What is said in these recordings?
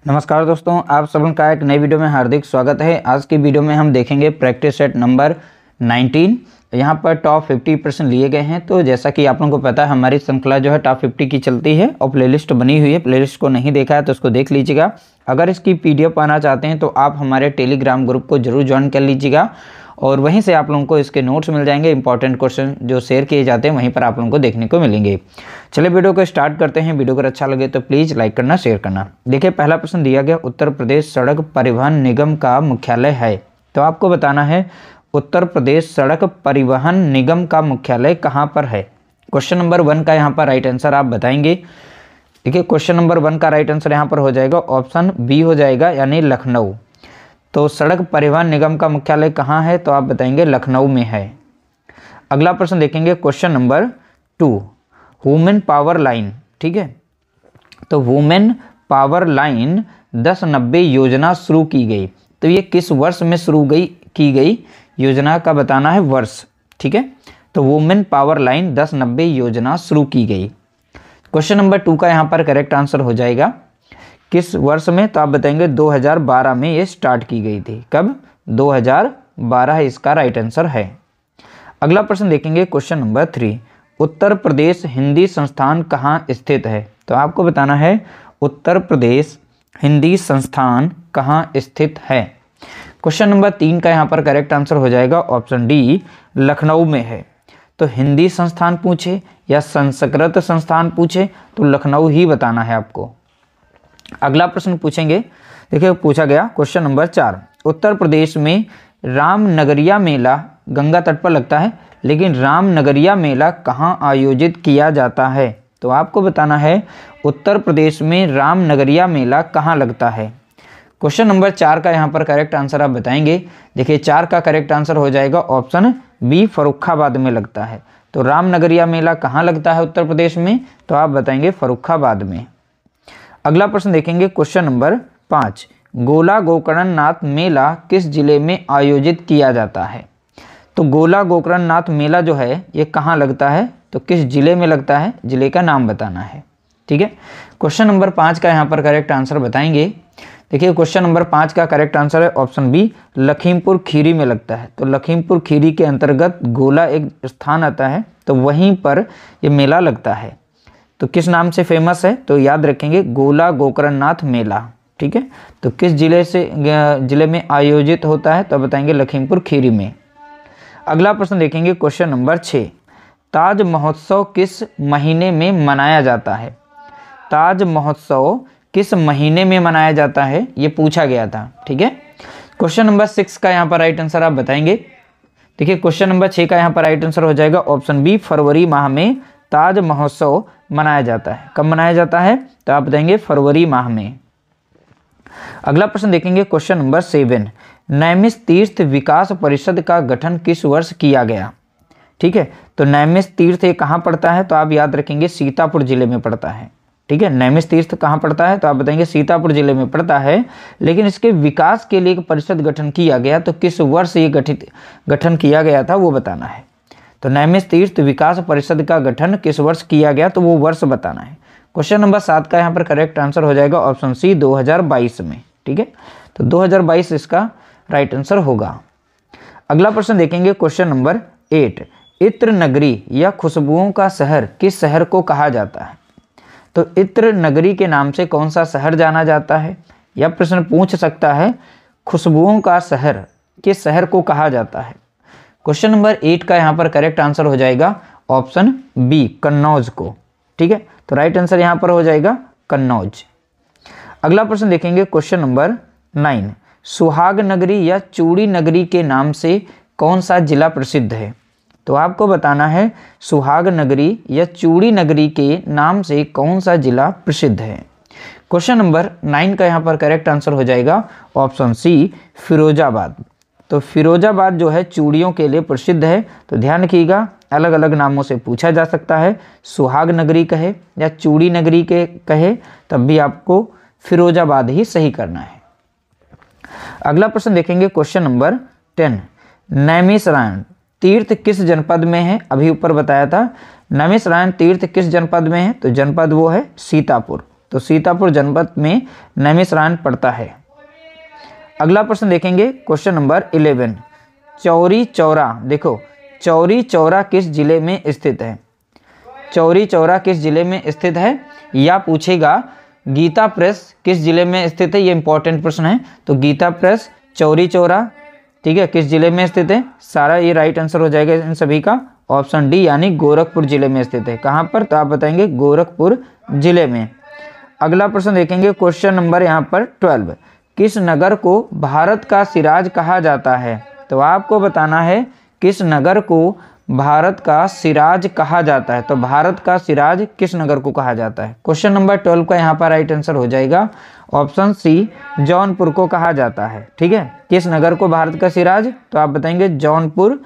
नमस्कार दोस्तों, आप सभी का एक नई वीडियो में हार्दिक स्वागत है। आज की वीडियो में हम देखेंगे प्रैक्टिस सेट नंबर 19। यहाँ पर टॉप 50% लिए गए हैं। तो जैसा कि आप लोगों को पता है, हमारी श्रृंखला जो है टॉप 50 की चलती है और प्लेलिस्ट बनी हुई है। प्लेलिस्ट को नहीं देखा है तो उसको देख लीजिएगा। अगर इसकी PDF पाना चाहते हैं तो आप हमारे टेलीग्राम ग्रुप को जरूर ज्वाइन कर लीजिएगा और वहीं से आप लोगों को इसके नोट्स मिल जाएंगे। इंपॉर्टेंट क्वेश्चन जो शेयर किए जाते हैं वहीं पर आप लोगों को देखने को मिलेंगे। चलिए वीडियो को स्टार्ट करते हैं। वीडियो अगर अच्छा लगे तो प्लीज़ लाइक करना, शेयर करना। देखिए, पहला प्रश्न दिया गया, उत्तर प्रदेश सड़क परिवहन निगम का मुख्यालय है। तो आपको बताना है उत्तर प्रदेश सड़क परिवहन निगम का मुख्यालय कहाँ पर है। क्वेश्चन नंबर 1 का यहाँ पर राइट आंसर आप बताएंगे। देखिए, क्वेश्चन नंबर 1 का राइट आंसर यहाँ पर हो जाएगा ऑप्शन बी हो जाएगा, यानी लखनऊ। तो सड़क परिवहन निगम का मुख्यालय कहाँ है, तो आप बताएंगे लखनऊ में है। अगला प्रश्न देखेंगे, question number 2, women power line. ठीक है, तो वुमेन पावर लाइन 1090 योजना शुरू की गई। तो ये किस वर्ष में शुरू की गई योजना का बताना है वर्ष। ठीक है, तो वुमेन पावर लाइन 1090 योजना शुरू की गई। क्वेश्चन नंबर 2 का यहाँ पर करेक्ट आंसर हो जाएगा किस वर्ष में, तो आप बताएंगे 2012 में ये स्टार्ट की गई थी। कब? 2012 इसका राइट आंसर है। अगला प्रश्न देखेंगे, क्वेश्चन नंबर 3, उत्तर प्रदेश हिंदी संस्थान कहाँ स्थित है। तो आपको बताना है उत्तर प्रदेश हिंदी संस्थान कहाँ स्थित है। क्वेश्चन नंबर 3 का यहाँ पर करेक्ट आंसर हो जाएगा ऑप्शन डी, लखनऊ में है। तो हिंदी संस्थान पूछे या संस्कृत संस्थान पूछे तो लखनऊ ही बताना है आपको। अगला प्रश्न पूछेंगे, देखिए पूछा गया क्वेश्चन नंबर 4, उत्तर प्रदेश में रामनगरिया मेला गंगा तट पर लगता है, लेकिन रामनगरिया मेला कहाँ आयोजित किया जाता है। तो आपको बताना है उत्तर प्रदेश में रामनगरिया मेला कहाँ लगता है। क्वेश्चन नंबर 4 का यहाँ पर करेक्ट आंसर आप बताएंगे। देखिए, 4 का करेक्ट आंसर हो जाएगा ऑप्शन बी, फर्रुखाबाद में लगता है। तो रामनगरिया मेला कहाँ लगता है उत्तर प्रदेश में, तो आप बताएंगे फर्रुखाबाद में। अगला प्रश्न देखेंगे, क्वेश्चन नंबर 5, गोला गोकर्ण नाथ मेला किस जिले में आयोजित किया जाता है। तो गोला गोकर्ण नाथ मेला जो है ये कहाँ लगता है, तो किस जिले में लगता है, जिले का नाम बताना है। ठीक है, क्वेश्चन नंबर 5 का यहाँ पर करेक्ट आंसर बताएंगे। देखिए, क्वेश्चन नंबर 5 का करेक्ट आंसर है ऑप्शन बी, लखीमपुर खीरी में लगता है। तो लखीमपुर खीरी के अंतर्गत गोला एक स्थान आता है, तो वहीं पर ये मेला लगता है। तो किस नाम से फेमस है, तो याद रखेंगे गोला गोकर्ण नाथ मेला। ठीक है, तो किस जिले में आयोजित होता है, तो बताएंगे लखीमपुर खीरी में। अगला प्रश्न देखेंगे, क्वेश्चन नंबर 6, ताज महोत्सव किस महीने में मनाया जाता है। ताज महोत्सव किस महीने में मनाया जाता है, ये पूछा गया था। ठीक है, क्वेश्चन नंबर 6 का यहाँ पर राइट आंसर आप बताएंगे। देखिए, क्वेश्चन नंबर 6 का यहाँ पर राइट आंसर हो जाएगा ऑप्शन बी, फरवरी माह में ताज महोत्सव मनाया जाता है। कब मनाया जाता है, तो आप बताएंगे फरवरी माह में। अगला प्रश्न देखेंगे, क्वेश्चन नंबर 7, नैमिष तीर्थ विकास परिषद का गठन किस वर्ष किया गया। ठीक है, तो नैमिष तीर्थ ये कहाँ पड़ता है, तो आप याद रखेंगे सीतापुर जिले में पड़ता है। ठीक है, नैमिष तीर्थ कहाँ पड़ता है, तो आप बताएंगे सीतापुर जिले में पड़ता है। लेकिन इसके विकास के लिए एक परिषद गठन किया गया, तो किस वर्ष ये गठन किया गया था वो बताना है। तो नैमिष तीर्थ विकास परिषद का गठन किस वर्ष किया गया, तो वो वर्ष बताना है। क्वेश्चन नंबर 7 का यहाँ पर करेक्ट आंसर हो जाएगा ऑप्शन सी, 2022 में। ठीक है, तो 2022 इसका राइट आंसर होगा। अगला प्रश्न देखेंगे, क्वेश्चन नंबर 8, इत्र नगरी या खुशबुओं का शहर किस शहर को कहा जाता है। तो इत्र नगरी के नाम से कौन सा शहर जाना जाता है, यह प्रश्न पूछ सकता है। खुशबुओं का शहर किस शहर को कहा जाता है। क्वेश्चन नंबर 8 का यहाँ पर करेक्ट आंसर हो जाएगा ऑप्शन बी, कन्नौज को। ठीक है, तो राइट आंसर यहाँ पर हो जाएगा कन्नौज। अगला प्रश्न देखेंगे, क्वेश्चन नंबर 9, सुहाग नगरी या चूड़ी नगरी के नाम से कौन सा जिला प्रसिद्ध है। तो आपको बताना है सुहाग नगरी या चूड़ी नगरी के नाम से कौन सा जिला प्रसिद्ध है। क्वेश्चन नंबर 9 का यहाँ पर करेक्ट आंसर हो जाएगा ऑप्शन सी, फिरोजाबाद। तो फिरोजाबाद जो है चूड़ियों के लिए प्रसिद्ध है। तो ध्यान रखिएगा, अलग अलग नामों से पूछा जा सकता है। सुहाग नगरी कहे या चूड़ी नगरी के कहे, तब भी आपको फिरोजाबाद ही सही करना है। अगला प्रश्न देखेंगे, क्वेश्चन नंबर 10, नैमिषारण्य तीर्थ किस जनपद में है। अभी ऊपर बताया था नैमिषारण्य तीर्थ किस जनपद में है, तो जनपद वो है सीतापुर। तो सीतापुर जनपद में नैमिषारण्य पड़ता है। अगला प्रश्न देखेंगे क्वेश्चन नंबर 11। चौरी चौरा, देखो चौरी चौरा किस जिले में स्थित है? चौरी चौरा किस जिले में स्थित है? या पूछेगा गीता प्रेस किस जिले में स्थित है? ये इंपॉर्टेंट प्रश्न है। तो गीता प्रेस, चौरी चौरा, ठीक है, किस जिले में स्थित है? सारा ये राइट आंसर हो जाएगा इन सभी का। ऑप्शन डी यानी गोरखपुर जिले में स्थित है। कहाँ पर? तो आप बताएंगे गोरखपुर जिले में। अगला प्रश्न देखेंगे क्वेश्चन नंबर यहाँ पर 12। किस नगर को भारत का सिराज कहा जाता है? तो आपको बताना है किस नगर को भारत का सिराज कहा जाता है। तो भारत का सिराज किस नगर को कहा जाता है? क्वेश्चन नंबर 12 का यहाँ पर राइट आंसर हो जाएगा ऑप्शन सी, जौनपुर को कहा जाता है। ठीक है, किस नगर को भारत का सिराज? तो आप बताएंगे जौनपुर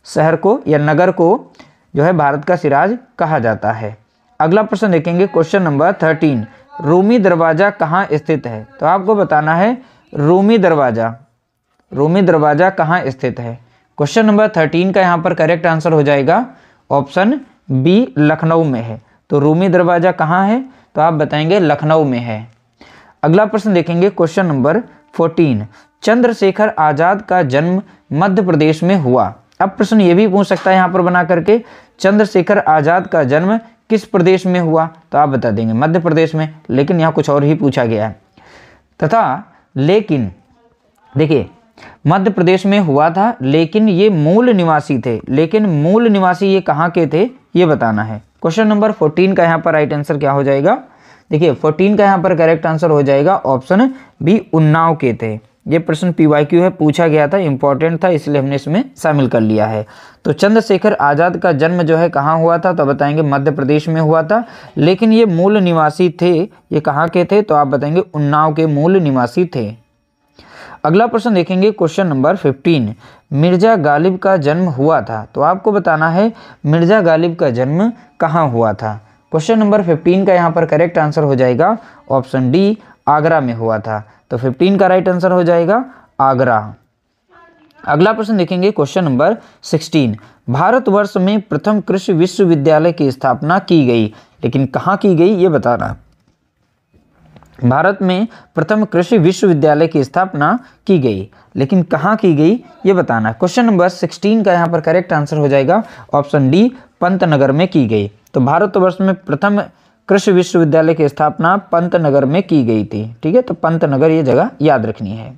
शहर को या नगर को जो है भारत का सिराज कहा जाता है। अगला प्रश्न देखेंगे क्वेश्चन नंबर 13। रूमी दरवाजा कहाँ स्थित है? तो आपको बताना है रूमी दरवाजा कहाँ स्थित है। क्वेश्चन नंबर 13 का यहाँ पर करेक्ट आंसर हो जाएगा ऑप्शन बी, लखनऊ में है। तो रूमी दरवाजा कहाँ है? तो आप बताएंगे लखनऊ में है। अगला प्रश्न देखेंगे क्वेश्चन नंबर 14। चंद्रशेखर आजाद का जन्म मध्य प्रदेश में हुआ। अब प्रश्न ये भी पूछ सकता है यहाँ पर बना करके, चंद्रशेखर आजाद का जन्म किस प्रदेश में हुआ? तो आप बता देंगे मध्य प्रदेश में, लेकिन यहाँ कुछ और ही पूछा गया है। तथा लेकिन देखिए मध्य प्रदेश में हुआ था, लेकिन ये मूल निवासी थे। लेकिन मूल निवासी ये कहाँ के थे ये बताना है। क्वेश्चन नंबर 14 का यहाँ पर राइट आंसर क्या हो जाएगा? देखिए 14 का यहाँ पर करेक्ट आंसर हो जाएगा ऑप्शन बी, उन्नाव के थे। ये प्रश्न PYQ है, पूछा गया था, इंपॉर्टेंट था, इसलिए हमने इसमें शामिल कर लिया है। तो चंद्रशेखर आजाद का जन्म जो है कहाँ हुआ था? तो बताएंगे मध्य प्रदेश में हुआ था, लेकिन ये मूल निवासी थे। ये कहाँ के थे? तो आप बताएंगे उन्नाव के मूल निवासी थे। अगला प्रश्न देखेंगे क्वेश्चन नंबर 15। मिर्जा गालिब का जन्म हुआ था। तो आपको बताना है मिर्जा गालिब का जन्म कहाँ हुआ था। क्वेश्चन नंबर 15 का यहाँ पर करेक्ट आंसर हो जाएगा ऑप्शन डी, आगरा में हुआ था। तो 15 का राइट आंसर हो जाएगा आगरा। अगला प्रश्न देखेंगे क्वेश्चन नंबर 16। भारतवर्ष में प्रथम कृषि विश्वविद्यालय की स्थापना की गई, लेकिन कहाँ की गई ये बताना। भारत में प्रथम कृषि विश्वविद्यालय की स्थापना की गई, लेकिन कहाँ की गई ये बताना। क्वेश्चन नंबर 16 का यहाँ पर करेक्ट आंसर हो जाएगा ऑप्शन डी, पंतनगर में की गई। तो भारतवर्ष में प्रथम कृषि विश्वविद्यालय की स्थापना पंतनगर में की गई थी। ठीक है, तो पंतनगर ये जगह याद रखनी है।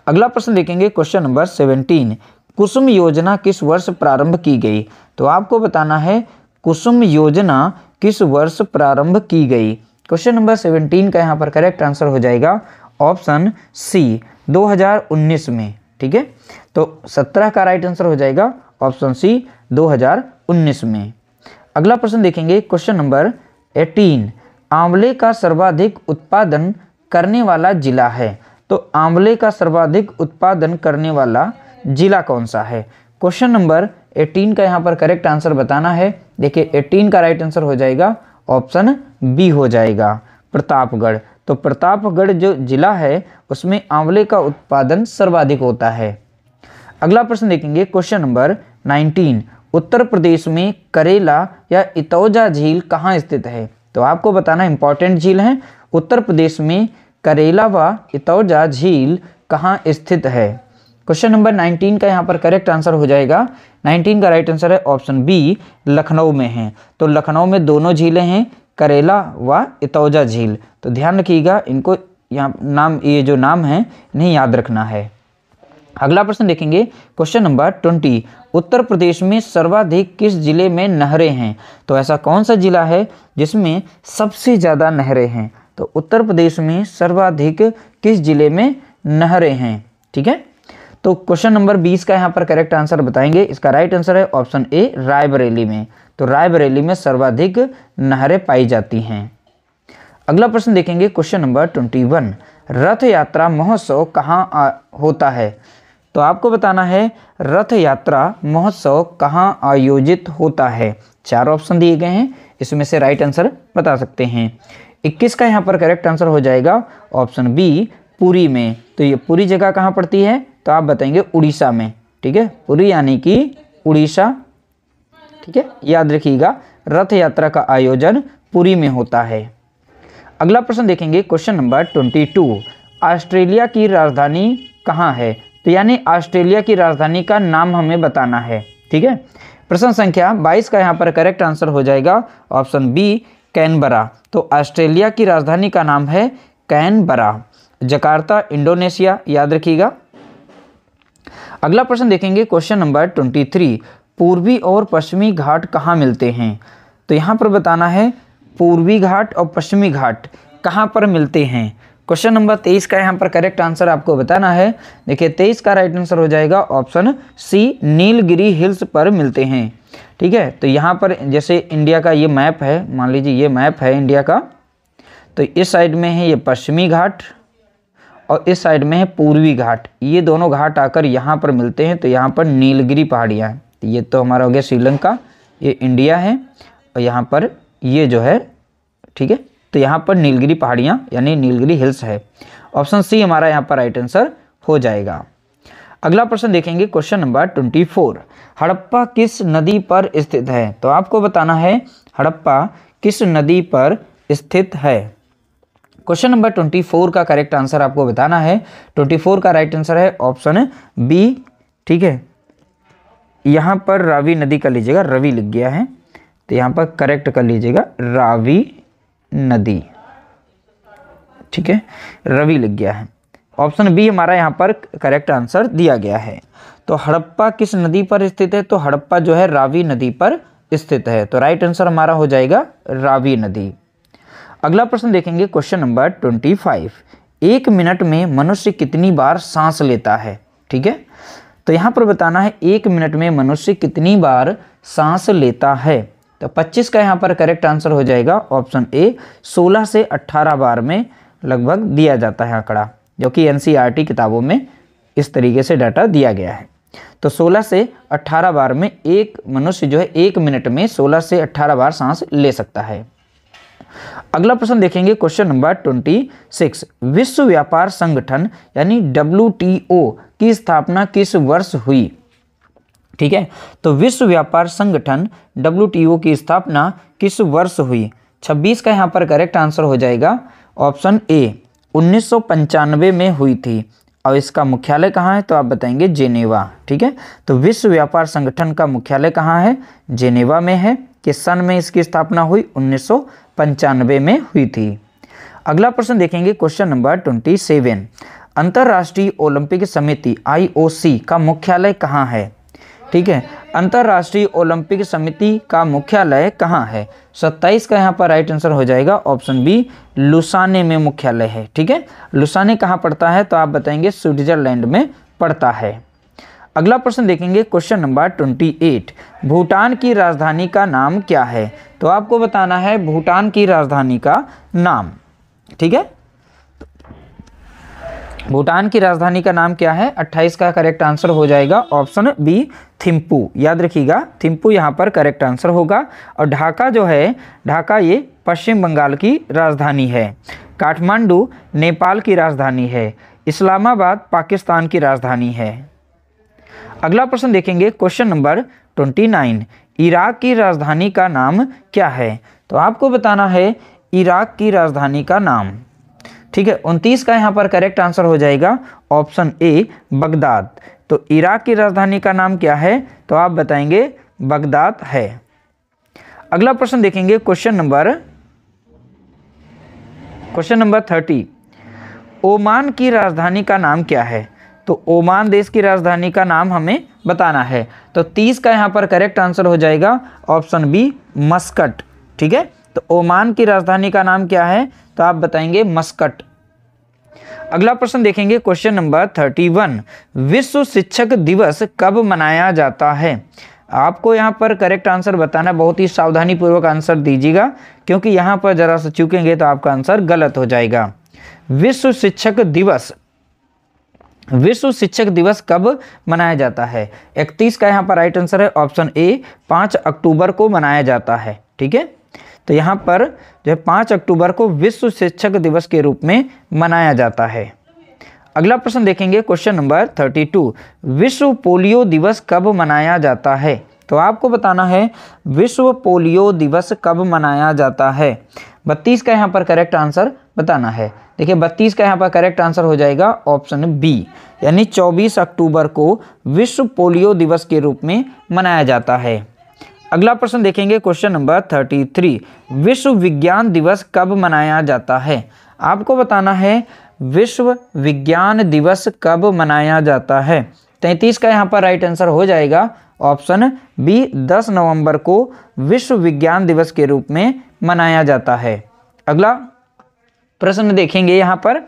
अगला प्रश्न देखेंगे क्वेश्चन नंबर 17। कुसुम योजना किस वर्ष प्रारंभ की गई? तो आपको बताना है कुसुम योजना किस वर्ष प्रारंभ की गई। क्वेश्चन नंबर 17 का यहाँ पर करेक्ट आंसर हो जाएगा ऑप्शन सी, 2019 में। ठीक है, तो 17 का राइट आंसर हो जाएगा ऑप्शन सी, 2019 में। अगला प्रश्न देखेंगे क्वेश्चन नंबर 18। आंवले का सर्वाधिक उत्पादन करने वाला जिला है। तो आंवले का सर्वाधिक उत्पादन करने वाला जिला कौन सा है? क्वेश्चन नंबर 18 का यहाँ पर करेक्ट आंसर बताना है। देखिए 18 का राइट आंसर हो जाएगा ऑप्शन बी हो जाएगा, प्रतापगढ़। तो प्रतापगढ़ जो जिला है उसमें आंवले का उत्पादन सर्वाधिक होता है। अगला प्रश्न देखेंगे क्वेश्चन नंबर 19। उत्तर प्रदेश में करेला या इतौजा झील कहाँ स्थित है? तो आपको बताना इंपॉर्टेंट झील है। उत्तर प्रदेश में करेला व इतौजा झील कहाँ स्थित है? क्वेश्चन नंबर 19 का यहाँ पर करेक्ट आंसर हो जाएगा, 19 का राइट आंसर है ऑप्शन बी, लखनऊ में है। तो लखनऊ में दोनों झीलें हैं, करेला व इतौजा झील। तो ध्यान रखिएगा, इनको यहाँ नाम, ये जो नाम है इन्हें याद रखना है। अगला प्रश्न देखेंगे क्वेश्चन नंबर 20। उत्तर प्रदेश में सर्वाधिक किस जिले में नहरें हैं? तो ऐसा कौन सा जिला है जिसमें सबसे ज़्यादा नहरें हैं? तो उत्तर प्रदेश में सर्वाधिक किस जिले में नहरें हैं? ठीक है, तो क्वेश्चन नंबर 20 का यहाँ पर करेक्ट आंसर बताएंगे। इसका राइट आंसर है ऑप्शन ए, रायबरेली में। तो रायबरेली में सर्वाधिक नहरें पाई जाती हैं। अगला प्रश्न देखेंगे क्वेश्चन नंबर 21। रथ यात्रा महोत्सव कहाँ होता है? तो आपको बताना है रथ यात्रा महोत्सव कहाँ आयोजित होता है। 4 ऑप्शन दिए गए हैं, इसमें से राइट आंसर बता सकते हैं। 21 का यहाँ पर करेक्ट आंसर हो जाएगा ऑप्शन बी, पुरी में। तो ये पुरी जगह कहाँ पड़ती है? तो आप बताएंगे उड़ीसा में। ठीक है, पुरी यानी कि उड़ीसा। ठीक है, याद रखिएगा रथ यात्रा का आयोजन पुरी में होता है। अगला प्रश्न देखेंगे क्वेश्चन नंबर 22, ऑस्ट्रेलिया की राजधानी कहाँ है? तो यानी ऑस्ट्रेलिया की राजधानी का नाम हमें बताना है। ठीक है, प्रश्न संख्या 22 का यहाँ पर करेक्ट आंसर हो जाएगा ऑप्शन बी, कैनबरा। तो ऑस्ट्रेलिया की राजधानी का नाम है कैनबरा। जकार्ता इंडोनेशिया, याद रखिएगा। अगला प्रश्न देखेंगे क्वेश्चन नंबर 23, पूर्वी और पश्चिमी घाट कहाँ मिलते हैं? तो यहाँ पर बताना है पूर्वी घाट और पश्चिमी घाट कहाँ पर मिलते हैं। क्वेश्चन नंबर 23 का यहाँ पर करेक्ट आंसर आपको बताना है। देखिए 23 का राइट आंसर हो जाएगा ऑप्शन सी, नीलगिरी हिल्स पर मिलते हैं। ठीक है, तो यहाँ पर जैसे इंडिया का ये मैप है, मान लीजिए ये मैप है इंडिया का, तो इस साइड में है ये पश्चिमी घाट और इस साइड में है पूर्वी घाट। ये दोनों घाट आकर यहाँ पर मिलते हैं, तो यहाँ पर नीलगिरी पहाड़ियाँ हैं। ये तो हमारा हो गया श्रीलंका, ये इंडिया है और यहाँ पर ये जो है, ठीक है, तो यहाँ पर नीलगिरी पहाड़ियाँ यानी नीलगिरी हिल्स है। ऑप्शन सी हमारा यहाँ पर राइट आंसर हो जाएगा। अगला प्रश्न देखेंगे क्वेश्चन नंबर 24, हड़प्पा किस नदी पर स्थित है? तो आपको बताना है हड़प्पा किस नदी पर स्थित है। क्वेश्चन नंबर 24 का करेक्ट आंसर आपको बताना है। 24 का राइट आंसर है ऑप्शन बी। ठीक है, यहाँ पर रावी नदी का लीजिएगा, रवि लिख गया है तो यहाँ पर करेक्ट कर लीजिएगा रावी नदी। ठीक है, रवि लिख गया है। ऑप्शन बी हमारा यहाँ पर करेक्ट आंसर दिया गया है। तो हड़प्पा किस नदी पर स्थित है? तो हड़प्पा जो है रावी नदी पर स्थित है। तो राइट आंसर हमारा हो जाएगा रावी नदी। अगला प्रश्न देखेंगे क्वेश्चन नंबर 25, 1 मिनट में मनुष्य कितनी बार सांस लेता है? ठीक है, तो यहाँ पर बताना है 1 मिनट में मनुष्य कितनी बार सांस लेता है। तो 25 का यहाँ पर करेक्ट आंसर हो जाएगा ऑप्शन ए, 16 से 18 बार में लगभग दिया जाता है आंकड़ा, जो कि एनसीईआरटी किताबों में इस तरीके से डाटा दिया गया है। तो 16 से 18 बार में एक मनुष्य जो है 1 मिनट में 16 से 18 बार सांस ले सकता है। अगला प्रश्न देखेंगे क्वेश्चन नंबर 26, विश्व व्यापार संगठन यानी WTO की स्थापना किस वर्ष हुई? ठीक है, तो विश्व व्यापार संगठन WTO की स्थापना किस वर्ष हुई? 26 का यहाँ पर करेक्ट आंसर हो जाएगा ऑप्शन ए, 1995 में हुई थी। और इसका मुख्यालय कहाँ है? तो आप बताएंगे जेनेवा। ठीक है, तो विश्व व्यापार संगठन का मुख्यालय कहाँ है? जेनेवा में है। किस सन में इसकी स्थापना हुई? 1995 में हुई थी। अगला प्रश्न देखेंगे क्वेश्चन नंबर 27, अंतर्राष्ट्रीय ओलंपिक समिति IOC का मुख्यालय कहाँ है? ठीक है, अंतर्राष्ट्रीय ओलंपिक समिति का मुख्यालय कहाँ है? 27 का यहाँ पर राइट आंसर हो जाएगा ऑप्शन बी, लुसाने में मुख्यालय है। ठीक है, लुसाने कहाँ पड़ता है? तो आप बताएंगे स्विट्जरलैंड में पड़ता है। अगला प्रश्न देखेंगे क्वेश्चन नंबर 28, भूटान की राजधानी का नाम क्या है? तो आपको बताना है भूटान की राजधानी का नाम। ठीक है, भूटान की राजधानी का नाम क्या है? 28 का करेक्ट आंसर हो जाएगा ऑप्शन बी, थिम्पू। याद रखिएगा थिम्पू यहाँ पर करेक्ट आंसर होगा। और ढाका जो है, ढाका ये पश्चिम बंगाल की राजधानी है। काठमांडू नेपाल की राजधानी है। इस्लामाबाद पाकिस्तान की राजधानी है। अगला प्रश्न देखेंगे क्वेश्चन नंबर 29, इराक की राजधानी का नाम क्या है? तो आपको बताना है इराक की राजधानी का नाम। ठीक है, 29 का यहाँ पर करेक्ट आंसर हो जाएगा ऑप्शन ए, बगदाद। तो इराक की राजधानी का नाम क्या है? तो आप बताएंगे बगदाद है। अगला प्रश्न देखेंगे क्वेश्चन नंबर 30, ओमान की राजधानी का नाम क्या है? तो ओमान देश की राजधानी का नाम हमें बताना है। तो 30 का यहाँ पर करेक्ट आंसर हो जाएगा ऑप्शन बी, मस्कट। ठीक है, तो ओमान की राजधानी का नाम क्या है? तो आप बताएंगे मस्कट। अगला प्रश्न देखेंगे क्वेश्चन नंबर 31, विश्व शिक्षक दिवस कब मनाया जाता है? आपको यहाँ पर करेक्ट आंसर बताना, बहुत ही सावधानी पूर्वक आंसर दीजिएगा, क्योंकि यहाँ पर जरा से चूकेंगे तो आपका आंसर गलत हो जाएगा। विश्व शिक्षक दिवस कब मनाया जाता है? 31 का यहाँ पर राइट आंसर है ऑप्शन ए, 5 अक्टूबर को मनाया जाता है। ठीक है, तो यहाँ पर जो है 5 अक्टूबर को विश्व शिक्षक दिवस के रूप में मनाया जाता है। अगला प्रश्न देखेंगे क्वेश्चन नंबर 32, विश्व पोलियो दिवस कब मनाया जाता है? तो आपको बताना है विश्व पोलियो दिवस कब मनाया जाता है। 32 का यहाँ पर करेक्ट आंसर बताना है। देखिए 32 का यहाँ पर करेक्ट आंसर हो जाएगा ऑप्शन बी, यानी 24 अक्टूबर को विश्व पोलियो दिवस के रूप में मनाया जाता है। अगला प्रश्न देखेंगे, क्वेश्चन नंबर 33, विश्व विज्ञान दिवस कब मनाया जाता है। आपको बताना है विश्व विज्ञान दिवस कब मनाया जाता है। 33 का यहाँ पर राइट आंसर हो जाएगा ऑप्शन बी, 10 नवंबर को विश्व विज्ञान दिवस के रूप में मनाया जाता है। अगला प्रश्न देखेंगे यहाँ पर,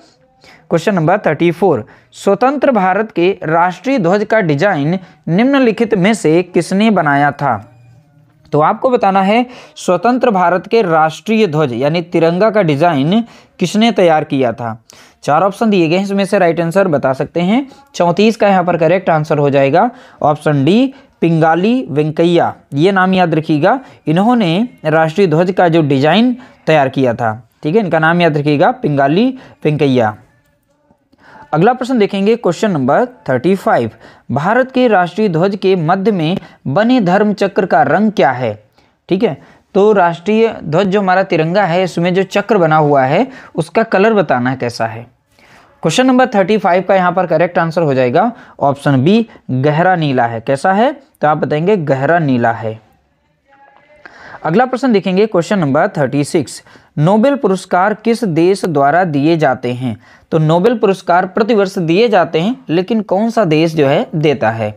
क्वेश्चन नंबर 34, स्वतंत्र भारत के राष्ट्रीय ध्वज का डिजाइन निम्नलिखित में से किसने बनाया था। तो आपको बताना है स्वतंत्र भारत के राष्ट्रीय ध्वज यानी तिरंगा का डिजाइन किसने तैयार किया था। 4 ऑप्शन दिए गए हैं, इसमें से राइट आंसर बता सकते हैं। 34 का यहाँ पर करेक्ट आंसर हो जाएगा ऑप्शन डी, पिंगाली वेंकैया। ये नाम याद रखिएगा, इन्होंने राष्ट्रीय ध्वज का जो डिजाइन तैयार किया था। ठीक है, इनका नाम याद रखिएगा, पिंगाली वेंकैया। अगला प्रश्न देखेंगे, क्वेश्चन नंबर 35, भारत के राष्ट्रीय ध्वज के मध्य में बने धर्म चक्र का रंग क्या है। ठीक है, तो राष्ट्रीय ध्वज जो हमारा तिरंगा है, इसमें जो चक्र बना हुआ है उसका कलर बताना है कैसा है। क्वेश्चन नंबर 35 का यहाँ पर करेक्ट आंसर हो जाएगा ऑप्शन बी, गहरा नीला है। कैसा है, तो आप बताएंगे गहरा नीला है। अगला प्रश्न देखेंगे, क्वेश्चन नंबर 36, नोबेल पुरस्कार किस देश द्वारा दिए जाते हैं। तो नोबेल पुरस्कार प्रतिवर्ष दिए जाते हैं, लेकिन कौन सा देश जो है देता है।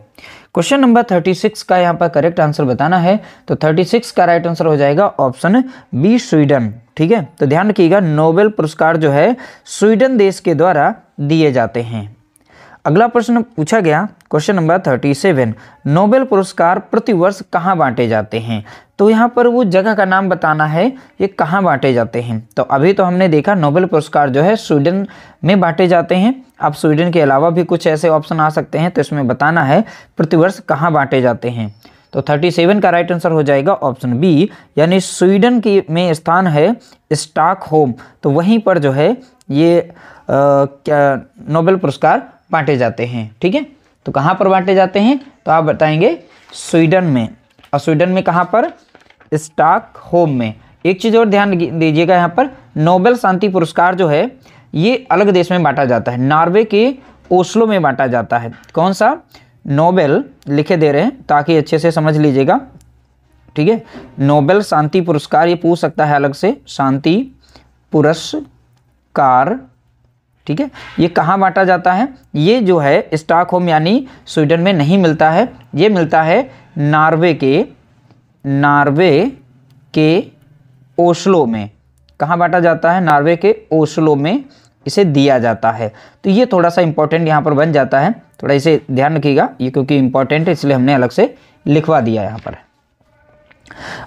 क्वेश्चन नंबर 36 का यहाँ पर करेक्ट आंसर बताना है। तो 36 का राइट आंसर हो जाएगा ऑप्शन बी, स्वीडन। ठीक है, तो ध्यान रखिएगा, नोबेल पुरस्कार जो है स्वीडन देश के द्वारा दिए जाते हैं। अगला प्रश्न पूछा गया, क्वेश्चन नंबर 37, नोबेल पुरस्कार प्रतिवर्ष कहाँ बांटे जाते हैं। तो यहाँ पर वो जगह का नाम बताना है, ये कहाँ बांटे जाते हैं। तो अभी तो हमने देखा नोबेल पुरस्कार जो है स्वीडन में बांटे जाते हैं। अब स्वीडन के अलावा भी कुछ ऐसे ऑप्शन आ सकते हैं, तो इसमें बताना है प्रतिवर्ष कहाँ बांटे जाते हैं। तो 37 का राइट आंसर हो जाएगा ऑप्शन बी, यानी स्वीडन की में स्थान है स्टॉकहोम, तो वहीं पर जो है ये क्या नोबेल पुरस्कार बांटे जाते हैं। ठीक है, तो कहाँ पर बांटे जाते हैं, तो आप बताएंगे स्वीडन में। और स्वीडन में कहाँ पर, स्टॉकहोम में। एक चीज़ और ध्यान दीजिएगा, यहाँ पर नोबेल शांति पुरस्कार जो है ये अलग देश में बांटा जाता है, नॉर्वे के ओस्लो में बांटा जाता है। कौन सा, नोबेल लिखे दे रहे हैं ताकि अच्छे से समझ लीजिएगा। ठीक है, नोबेल शांति पुरस्कार ये पूछ सकता है अलग से, शांति पुरस्कार। ठीक है, ये कहाँ बांटा जाता है, ये जो है स्टॉकहोम यानी स्वीडन में नहीं मिलता है, ये मिलता है नॉर्वे के ओस्लो में। कहाँ बांटा जाता है, नॉर्वे के ओस्लो में इसे दिया जाता है। तो ये थोड़ा सा इंपॉर्टेंट यहाँ पर बन जाता है, थोड़ा इसे ध्यान रखिएगा, ये क्योंकि इंपॉर्टेंट है इसलिए हमने अलग से लिखवा दिया यहाँ पर।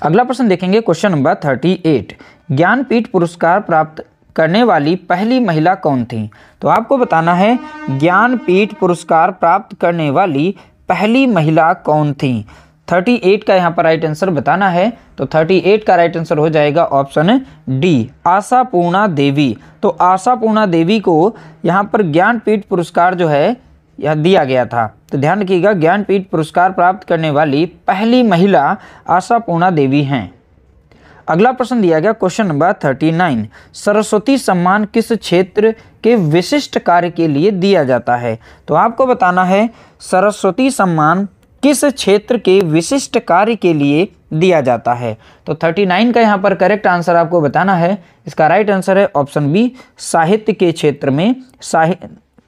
अगला प्रश्न देखेंगे, क्वेश्चन नंबर 38, ज्ञानपीठ पुरस्कार प्राप्त करने वाली पहली महिला कौन थी। तो आपको बताना है ज्ञानपीठ पुरस्कार प्राप्त करने वाली पहली महिला कौन थी। 38 का यहाँ पर राइट आंसर बताना है। तो 38 का राइट आंसर हो जाएगा ऑप्शन डी, आशापूर्णा देवी। तो आशापूर्णा देवी को यहाँ पर ज्ञानपीठ पुरस्कार जो है यह दिया गया था। तो ध्यान रखिएगा, ज्ञानपीठ पुरस्कार प्राप्त करने वाली पहली महिला आशापूर्णा देवी हैं। अगला प्रश्न दिया गया, क्वेश्चन नंबर 39, सरस्वती सम्मान किस क्षेत्र के विशिष्ट कार्य के लिए दिया जाता है। तो आपको बताना है सरस्वती सम्मान किस क्षेत्र के विशिष्ट कार्य के लिए दिया जाता है। तो 39 का यहाँ पर करेक्ट आंसर आपको बताना है। इसका राइट आंसर है ऑप्शन बी, साहित्य के क्षेत्र में।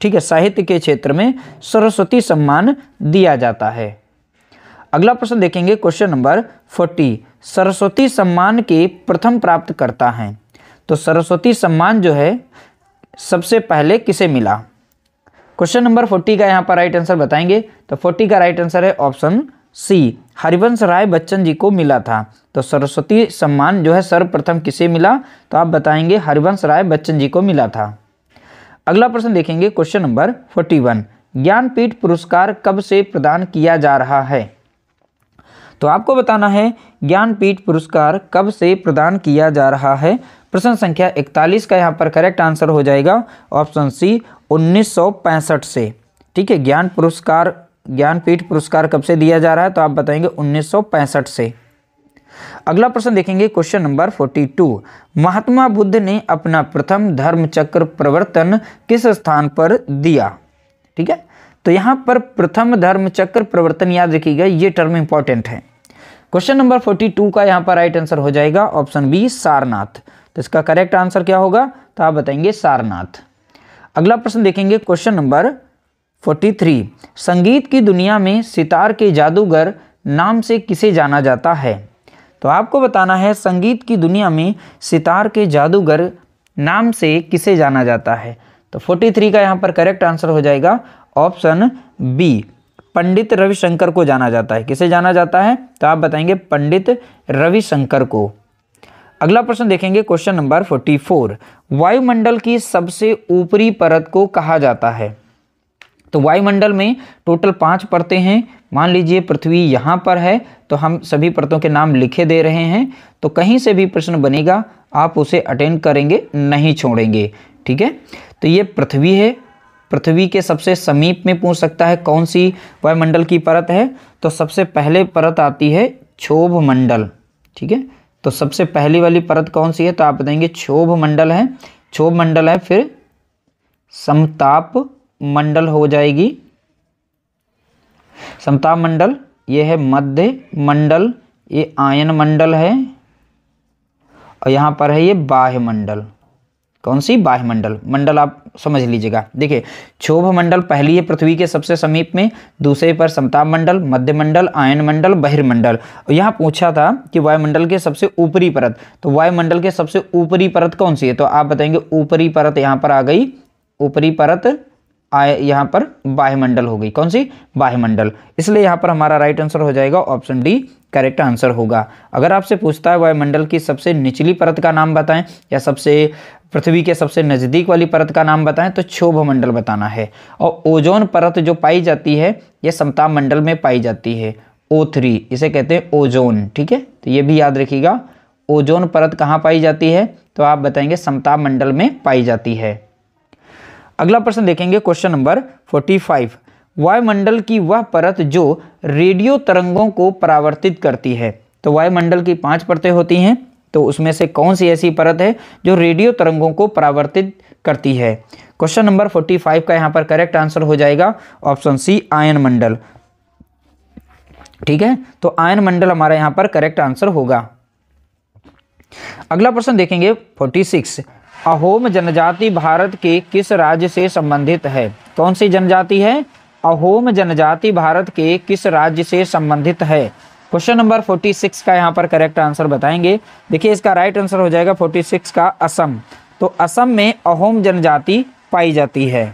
ठीक है, साहित्य के क्षेत्र में सरस्वती सम्मान दिया जाता है। अगला प्रश्न देखेंगे, क्वेश्चन नंबर 40, सरस्वती सम्मान के प्रथम प्राप्तकर्ता हैं। तो सरस्वती सम्मान जो है सबसे पहले किसे मिला। क्वेश्चन नंबर 40 का यहाँ पर राइट आंसर बताएंगे। तो 40 का राइट आंसर है ऑप्शन सी, हरिवंश राय बच्चन जी को मिला था। तो सरस्वती सम्मान जो है सर्वप्रथम किसे मिला, तो आप बताएंगे हरिवंश राय बच्चन जी को मिला था। अगला प्रश्न देखेंगे, क्वेश्चन नंबर 41, ज्ञानपीठ पुरस्कार कब से प्रदान किया जा रहा है। तो आपको बताना है ज्ञानपीठ पुरस्कार कब से प्रदान किया जा रहा है। प्रश्न संख्या 41 का यहाँ पर करेक्ट आंसर हो जाएगा ऑप्शन सी, 1965 से। ठीक है, ज्ञान पुरस्कार ज्ञानपीठ पुरस्कार कब से दिया जा रहा है? तो आप बताएंगे 1965 से। अगला प्रश्न देखेंगे क्वेश्चन नंबर 42। महात्मा बुद्ध ने अपना प्रथम धर्म चक्र प्रवर्तन किस स्थान पर दिया? ठीक है, तो यहां पर प्रथम धर्म चक्र प्रवर्तन याद रखिएगा, ये टर्म इंपॉर्टेंट है। क्वेश्चन नंबर 42 का यहां पर राइट आंसर हो जाएगा ऑप्शन बी सारनाथ। तो इसका करेक्ट आंसर क्या होगा? तो आप बताएंगे सारनाथ। अगला प्रश्न देखेंगे क्वेश्चन नंबर 43। संगीत की दुनिया में सितार के जादूगर नाम से किसे जाना जाता है? तो आपको बताना है संगीत की दुनिया में सितार के जादूगर नाम से किसे जाना जाता है। तो 43 का यहाँ पर करेक्ट आंसर हो जाएगा ऑप्शन बी, पंडित रविशंकर को जाना जाता है। किसे जाना जाता है? तो आप बताएंगे पंडित रविशंकर को। अगला प्रश्न देखेंगे क्वेश्चन नंबर 44। वायुमंडल की सबसे ऊपरी परत को कहा जाता है? तो वायुमंडल में टोटल 5 परतें हैं। मान लीजिए पृथ्वी यहाँ पर है, तो हम सभी परतों के नाम लिखे दे रहे हैं। तो कहीं से भी प्रश्न बनेगा आप उसे अटेंड करेंगे, नहीं छोड़ेंगे। ठीक है, तो ये पृथ्वी है। पृथ्वी के सबसे समीप में पूछ सकता है कौन सी वायुमंडल की परत है? तो सबसे पहले परत आती है क्षोभ मंडल। ठीक है, तो सबसे पहली वाली परत कौन सी है? तो आप बताएंगे क्षोभ मंडल है। क्षोभ मंडल है, फिर समताप मंडल हो जाएगी, समताप मंडल, ये है मध्य मंडल, ये आयन मंडल है, और यहाँ पर है ये बाह्य मंडल। कौन सी? बाह्य मंडल। मंडल आप समझ लीजिएगा। देखिए, क्षोभ मंडल पहली है पृथ्वी के सबसे समीप में, दूसरे पर समताप मंडल, मध्य मंडल, आयन मंडल, बहिर्मंडल। और यहाँ पूछा था कि वायुमंडल के सबसे ऊपरी परत, तो वायुमंडल के सबसे ऊपरी परत कौन सी है? तो आप बताएंगे ऊपरी परत यहाँ पर आ गई, ऊपरी परत यहाँ पर बाह्यमंडल हो गई। कौन सी? बाह्यमंडल। इसलिए यहाँ पर हमारा राइट आंसर हो जाएगा ऑप्शन डी, करेक्ट आंसर होगा। अगर आपसे पूछता है वायुमंडल की सबसे निचली परत का नाम बताएं या सबसे पृथ्वी के सबसे नज़दीक वाली परत का नाम बताएं, तो क्षोभ मंडल बताना है। और ओजोन परत जो पाई जाती है ये समताप मंडल में पाई जाती है, O3, इसे कहते हैं ओजोन। ठीक है, तो ये भी याद रखिएगा, ओजोन परत कहाँ पाई जाती है? तो आप बताएंगे समताप मंडल में पाई जाती है। अगला प्रश्न देखेंगे क्वेश्चन नंबर 45। वायुमंडल की वह परत जो रेडियो तरंगों को परावर्तित करती है? तो वायुमंडल की 5 परतें होती हैं, तो उसमें से कौन सी ऐसी परत है जो रेडियो तरंगों को परावर्तित करती है? क्वेश्चन नंबर 45 का यहाँ पर करेक्ट आंसर हो जाएगा ऑप्शन सी, आयन मंडल। ठीक है, तो आयन मंडल हमारा यहाँ पर करेक्ट आंसर होगा। अगला प्रश्न देखेंगे 46। अहोम जनजाति भारत के किस राज्य से संबंधित है? कौन सी जनजाति है? अहोम जनजाति भारत के किस राज्य से संबंधित है? क्वेश्चन नंबर 46 का यहाँ पर करेक्ट आंसर बताएंगे। देखिए, इसका राइट आंसर हो जाएगा 46 का असम। तो असम में अहोम जनजाति पाई जाती है।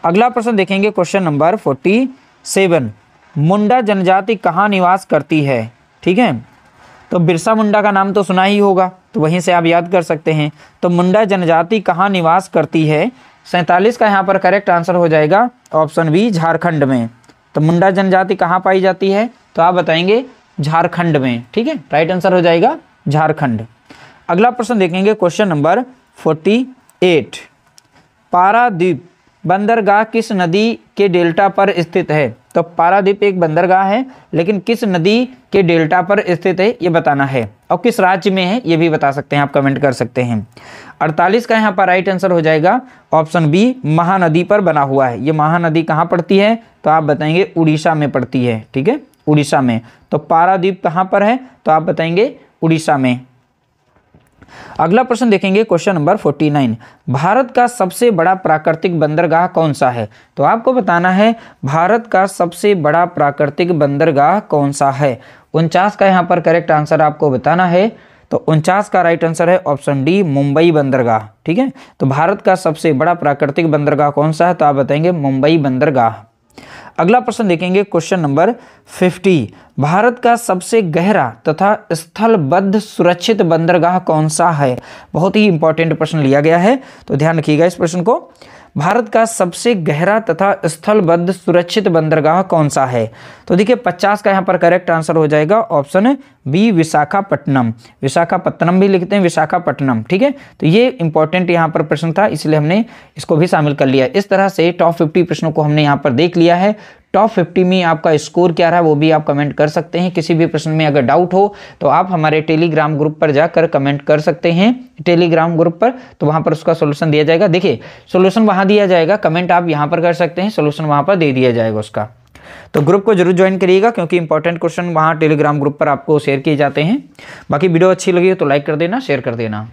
अगला प्रश्न देखेंगे क्वेश्चन नंबर 47। मुंडा जनजाति कहाँ निवास करती है? ठीक है, तो बिरसा मुंडा का नाम तो सुना ही होगा, तो वहीं से आप याद कर सकते हैं। तो मुंडा जनजाति कहाँ निवास करती है? 47 का यहाँ पर करेक्ट आंसर हो जाएगा ऑप्शन बी, झारखंड में। तो मुंडा जनजाति कहाँ पाई जाती है? तो आप बताएंगे झारखंड में। ठीक है, राइट आंसर हो जाएगा झारखंड। अगला प्रश्न देखेंगे क्वेश्चन नंबर 48। पारादीप बंदरगाह किस नदी के डेल्टा पर स्थित है? तो पारादीप एक बंदरगाह है, लेकिन किस नदी के डेल्टा पर स्थित है ये बताना है, और किस राज्य में है ये भी बता सकते हैं, आप कमेंट कर सकते हैं। 48 का यहाँ पर राइट आंसर हो जाएगा ऑप्शन बी, महानदी पर बना हुआ है। ये महानदी कहाँ पड़ती है? तो आप बताएंगे उड़ीसा में पड़ती है। ठीक है, उड़ीसा में। तो पारादीप कहाँ पर है? तो आप बताएंगे उड़ीसा में। अगला प्रश्न देखेंगे क्वेश्चन नंबर 49। भारत का सबसे बड़ा प्राकृतिक बंदरगाह कौन सा है? तो आपको बताना है भारत का सबसे बड़ा प्राकृतिक बंदरगाह कौन सा है। 49 का यहाँ पर करेक्ट आंसर आपको बताना है। तो 49 का राइट आंसर है ऑप्शन डी, मुंबई बंदरगाह। ठीक है, तो भारत का सबसे बड़ा प्राकृतिक बंदरगाह कौन सा है? तो आप बताएंगे मुंबई बंदरगाह। अगला प्रश्न देखेंगे क्वेश्चन नंबर 50। भारत का सबसे गहरा तथा स्थलबद्ध सुरक्षित बंदरगाह कौन सा है? बहुत ही इंपॉर्टेंट प्रश्न लिया गया है, तो ध्यान रखिएगा इस प्रश्न को। भारत का सबसे गहरा तथा स्थलबद्ध सुरक्षित बंदरगाह कौन सा है? तो देखिए 50 का यहाँ पर करेक्ट आंसर हो जाएगा ऑप्शन बी, विशाखापट्टनम। विशाखापट्टनम भी लिखते हैं, विशाखापट्टनम। ठीक है, तो ये इंपॉर्टेंट यहाँ पर प्रश्न था, इसलिए हमने इसको भी शामिल कर लिया। इस तरह से टॉप 50 प्रश्नों को हमने यहाँ पर देख लिया है। टॉप 50 में आपका स्कोर क्या रहा वो भी आप कमेंट कर सकते हैं। किसी भी प्रश्न में अगर डाउट हो तो आप हमारे टेलीग्राम ग्रुप पर जाकर कमेंट कर सकते हैं, टेलीग्राम ग्रुप पर, तो वहां पर उसका सोल्यूशन दिया जाएगा। देखिए सोल्यूशन वहां दिया जाएगा, कमेंट आप यहां पर कर सकते हैं, सोल्यूशन वहां पर दे दिया जाएगा उसका। तो ग्रुप को जरूर ज्वाइन करिएगा क्योंकि इंपॉर्टेंट क्वेश्चन वहां टेलीग्राम ग्रुप पर आपको शेयर किए जाते हैं। बाकी वीडियो अच्छी लगी हो तो लाइक कर देना, शेयर कर देना।